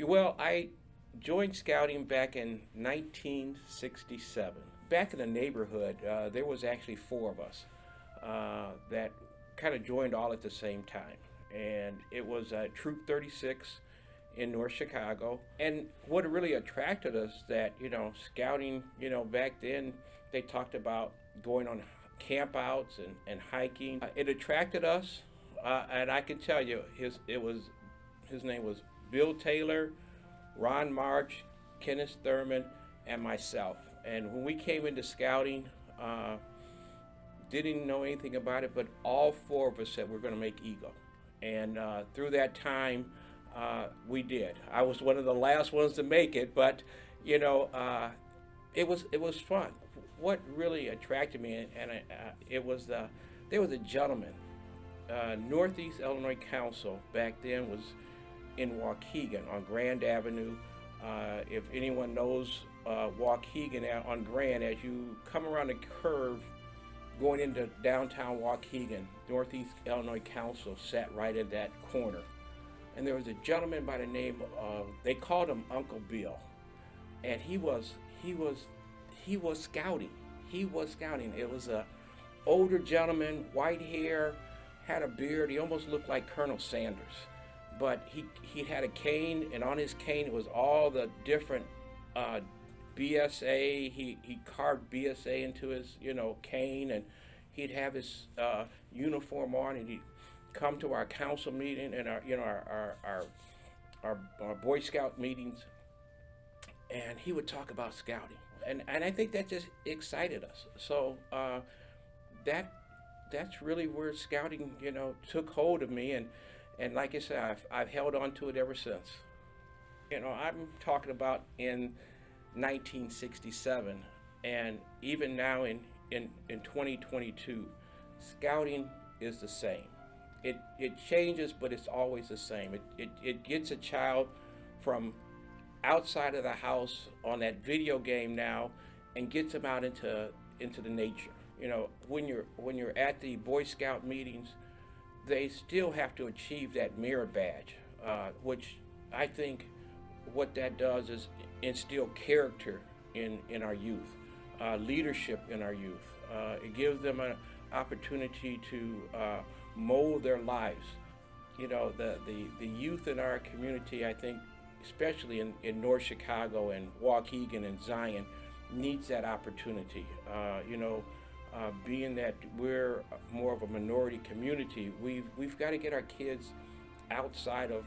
Well, I joined scouting back in 1967. Back in the neighborhood, there was actually four of us that kind of joined all at the same time. And it was Troop 36 in North Chicago. And what really attracted us that, scouting, back then they talked about going on campouts and hiking. It attracted us, and I can tell you, his name was Bill Taylor, Ron March, Kenneth Thurman, and myself. And when we came into scouting, didn't know anything about it, but all four of us said we're going to make Eagle. And through that time, we did. I was one of the last ones to make it, but it was fun. What really attracted me, and there was a gentleman, Northeast Illinois Council back then was in Waukegan on Grand Avenue. If anyone knows Waukegan on Grand, as you come around the curve going into downtown Waukegan, Northeast Illinois Council sat right at that corner. And there was a gentleman by the name of, they called him Uncle Bill. And he was scouting. He was scouting. It was a older gentleman, white hair, had a beard. He almost looked like Colonel Sanders. But he had a cane, and on his cane it was all the different BSA. He carved BSA into his cane, and he'd have his uniform on, and he'd come to our council meeting and our Boy Scout meetings, and he would talk about scouting, and I think that just excited us. So that's really where scouting took hold of me, and like I said, I've held on to it ever since. I'm talking about in 1967, and even now in 2022, scouting is the same. It changes, but it's always the same. It gets a child from outside of the house on that video game now, and gets them out into the nature. When you're at the Boy Scout meetings, they still have to achieve that merit badge, which I think what that does is instill character in our youth, leadership in our youth. It gives them an opportunity to mold their lives. The youth in our community, I think, especially in North Chicago and Waukegan and Zion, needs that opportunity. Being that we're more of a minority community, we've got to get our kids outside of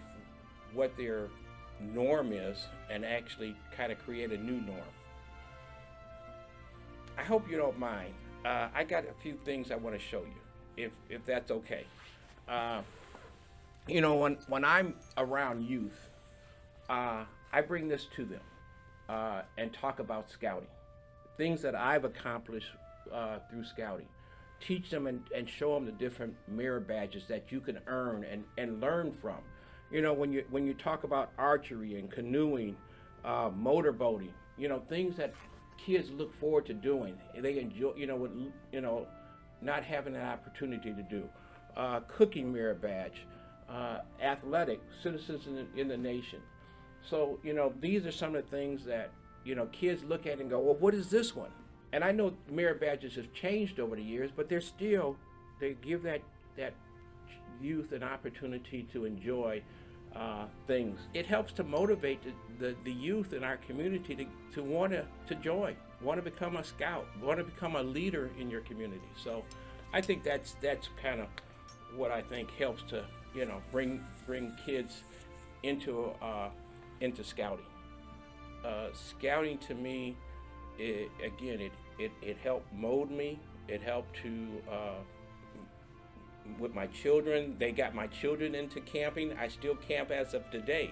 what their norm is and actually kind of create a new norm. I hope you don't mind. I got a few things I want to show you, if that's okay. When I'm around youth, I bring this to them and talk about scouting, things that I've accomplished through scouting. Teach them and show them the different merit badges that you can earn and learn from. When you talk about archery and canoeing, motorboating, things that kids look forward to doing. They enjoy, not having an opportunity to do. Cooking merit badge, athletic, citizens in the nation. So, these are some of the things that, kids look at and go, well, what is this one? And I know merit badges have changed over the years, but they give that youth an opportunity to enjoy things. It helps to motivate the youth in our community to want to join, want to become a scout, want to become a leader in your community. So I think that's kind of what I think helps to bring kids into scouting. Scouting to me, it helped mold me. It helped to with my children. They got my children into camping. I still camp as of today.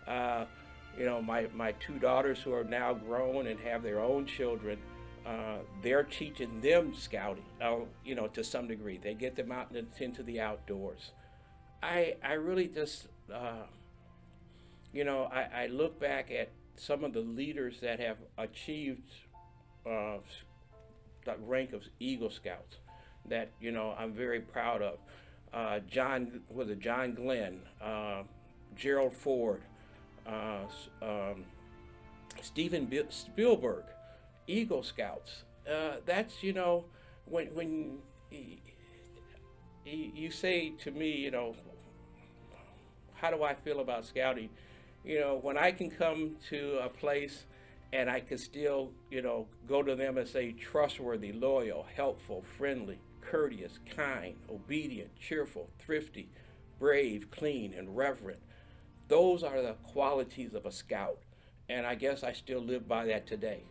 My two daughters who are now grown and have their own children, they're teaching them scouting, to some degree. They get them out into the outdoors. I really just, I look back at some of the leaders that have achieved the rank of Eagle Scouts that, I'm very proud of. John Glenn, Gerald Ford, Steven Spielberg, Eagle Scouts. That's, when you say to me, how do I feel about scouting? When I can come to a place and I can still, go to them and say trustworthy, loyal, helpful, friendly, courteous, kind, obedient, cheerful, thrifty, brave, clean, and reverent. Those are the qualities of a scout. And I guess I still live by that today.